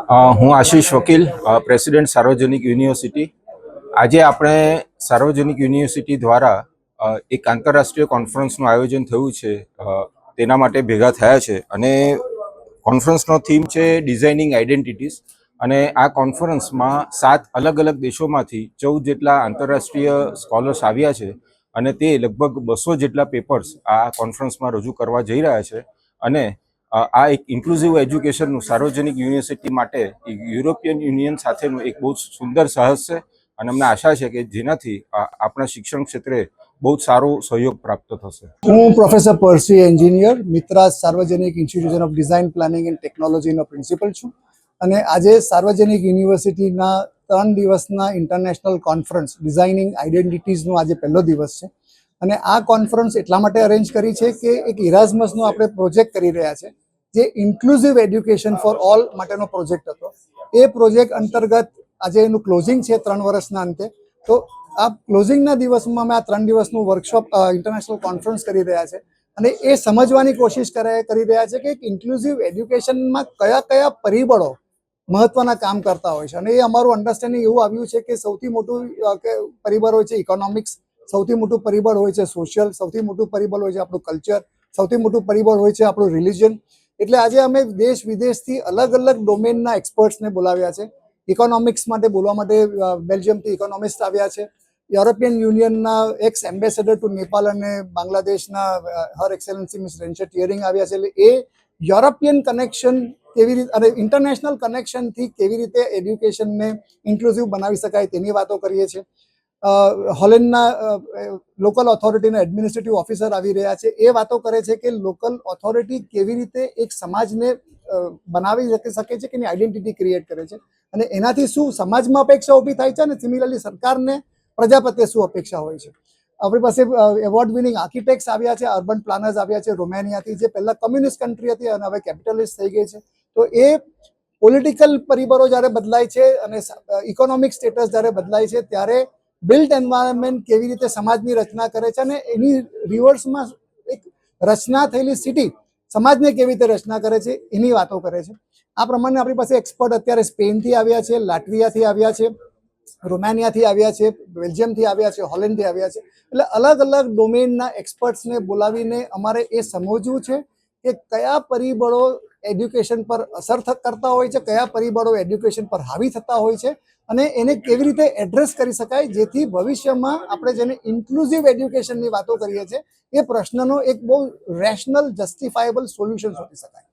હું આશીષ વકીલ, પ્રેસિડેન્ટ સાર્વજનિક યુનિવર્સિટી. આજે આપણે સાર્વજનિક યુનિવર્સિટી દ્વારા એક આંતરરાષ્ટ્રીય કોન્ફરન્સનું આયોજન થયું છે, તેના માટે ભેગા થયા છે. અને કોન્ફરન્સનો થીમ છે ડિઝાઇનિંગ આઇડેન્ટિટીઝ. અને આ કોન્ફરન્સમાં 7 અલગ અલગ દેશોમાંથી 14 જેટલા આંતરરાષ્ટ્રીય સ્કોલર્સ આવ્યા છે. અને તે લગભગ 200 જેટલા પેપર્સ આ કોન્ફરન્સમાં રજૂ કરવા જઈ રહ્યા છે. અને આ એક ઇન્ક્લુઝિવ એજ્યુકેશનનું સાર્વજનિક યુનિવર્સિટી માટે યુરોપિયન યુનિયન સાથેનું એક બહુ સુંદર સાહસ છે. અને અમને આશા છે કે જેનાથી આપણા શિક્ષણ ક્ષેત્રે બહુ સારો સહયોગ પ્રાપ્ત થશે. હું પ્રોફેસર પર્સી એન્જિનિયર, મિત્રાસ સાર્વજનિક institution of design planning and ટેકનોલોજીનો પ્રિન્સિપલ છું. અને આજે સાર્વજનિક યુનિવર્સિટીના 3 દિવસના ઇન્ટરનેશનલ કોન્ફરન્સ ડિઝાઇનિંગ આઇડેન્ટિટીઝનો આજે પહેલો દિવસ છે. અને આ કોન્ફરન્સ એટલા માટે અરેન્જ કરી છે કે એક ઇરાઝમસનો આપણે પ્રોજેક્ટ કરી રહ્યા છે, જે ઇન્ક્લુઝિવ એડ્યુકેશન ફોર ઓલ માટેનો પ્રોજેક્ટ હતો. એ પ્રોજેક્ટ અંતર્ગત આજે એનું ક્લોઝિંગ છે 3 વર્ષના અંતે. તો આ ક્લોઝિંગના દિવસમાં અમે આ 3 દિવસનું વર્કશોપ ઇન્ટરનેશનલ કોન્ફરન્સ કરી રહ્યા છે. અને એ સમજવાની કોશિશ કરી રહ્યા છે કે ઇન્ક્લુઝિવ એડ્યુકેશનમાં કયા કયા પરિબળો મહત્વના કામ કરતા હોય છે. અને એ અમારું અન્ડરસ્ટેન્ડિંગ એવું આવ્યું છે કે સૌથી મોટું પરિબળ હોય છે ઇકોનોમિક્સ, સૌથી મોટું પરિબળ હોય છે સોશિયલ, સૌથી મોટું પરિબળ હોય છે આપણું કલ્ચર, સૌથી મોટું પરિબળ હોય છે આપણું રિલિજન. એટલે આજે અમે દેશ વિદેશથી અલગ અલગ ડોમેનના એક્સપર્ટ્સને બોલાવ્યા છે. ઇકોનોમિક્સ માટે બોલવા માટે બેલ્જિયમથી ઇકોનોમિસ્ટ આવ્યા છે. યુરોપિયન યુનિયનના એક્સ એમ્બેસેડર ટુ નેપાલ અને બાંગ્લાદેશના હર એક્સેલન્સી મિસ રેન્ચર ટિયરિંગ આવ્યા છે. એટલે એ યુરોપિયન કનેક્શન કેવી રીતે અને ઇન્ટરનેશનલ કનેક્શનથી કેવી રીતે એડ્યુકેશનને ઇન્ક્લુઝિવ બનાવી શકાય તેની વાતો કરીએ છીએ. હોલેન્ડના લોકલ ઓથોરિટીના એડમિનિસ્ટ્રેટિવ ઓફિસર આવી રહ્યા છે. એ વાતો કરે છે કે લોકલ ઓથોરિટી કેવી રીતે એક સમાજને બનાવી શકે છે કે એની આઈડેન્ટિટી ક્રિએટ કરે છે, અને એનાથી શું સમાજમાં અપેક્ષા ઊભી થાય છે, અને સિમિલરલી સરકારને પ્રજા પ્રત્યે શું અપેક્ષા હોય છે. આપણી પાસે એવોર્ડ વિનિંગ આર્કિટેક્ટ્સ આવ્યા છે, અર્બન પ્લાનર્સ આવ્યા છે રોમેનિયાથી, જે પહેલાં કમ્યુનિસ્ટ કન્ટ્રી હતી અને હવે કેપિટલિસ્ટ થઈ ગઈ છે. તો એ પોલિટિકલ પરિબળો જ્યારે બદલાય છે અને ઇકોનોમિક સ્ટેટસ જ્યારે બદલાય છે, ત્યારે બિલ્ટ એન્વાયરમેન્ટ કેવી રીતે સમાજની રચના કરે છે, અને એની રિવર્સમાં એક રચના થયેલી સિટી સમાજને કેવી રીતે રચના કરે છે એની વાતો કરે છે. આ પ્રમાણે આપણી પાસે એક્સપર્ટ અત્યારે સ્પેનથી આવ્યા છે, લાટવિયાથી આવ્યા છે, રોમાનિયાથી આવ્યા છે, બેલ્જિયમથી આવ્યા છે, હોલેન્ડથી આવ્યા છે. એટલે અલગ અલગ ડોમેનના એક્સપર્ટ્સને બોલાવીને અમારે એ સમજવું છે કે કયા પરિબળો એડ્યુકેશન પર અસર કરતા હોય છે, કયા પરિબળો એડ્યુકેશન પર હાવી થતા હોય છે, અને એને કેવી રીતે એડ્રેસ કરી શકાય, જેથી ભવિષ્યમાં આપણે જેને ઇન્ક્લુઝિવ એડ્યુકેશનની વાતો કરીએ છીએ એ પ્રશ્નનો એક બહુ રેશનલ જસ્ટિફાયેબલ સોલ્યુશન શોધી શકાય.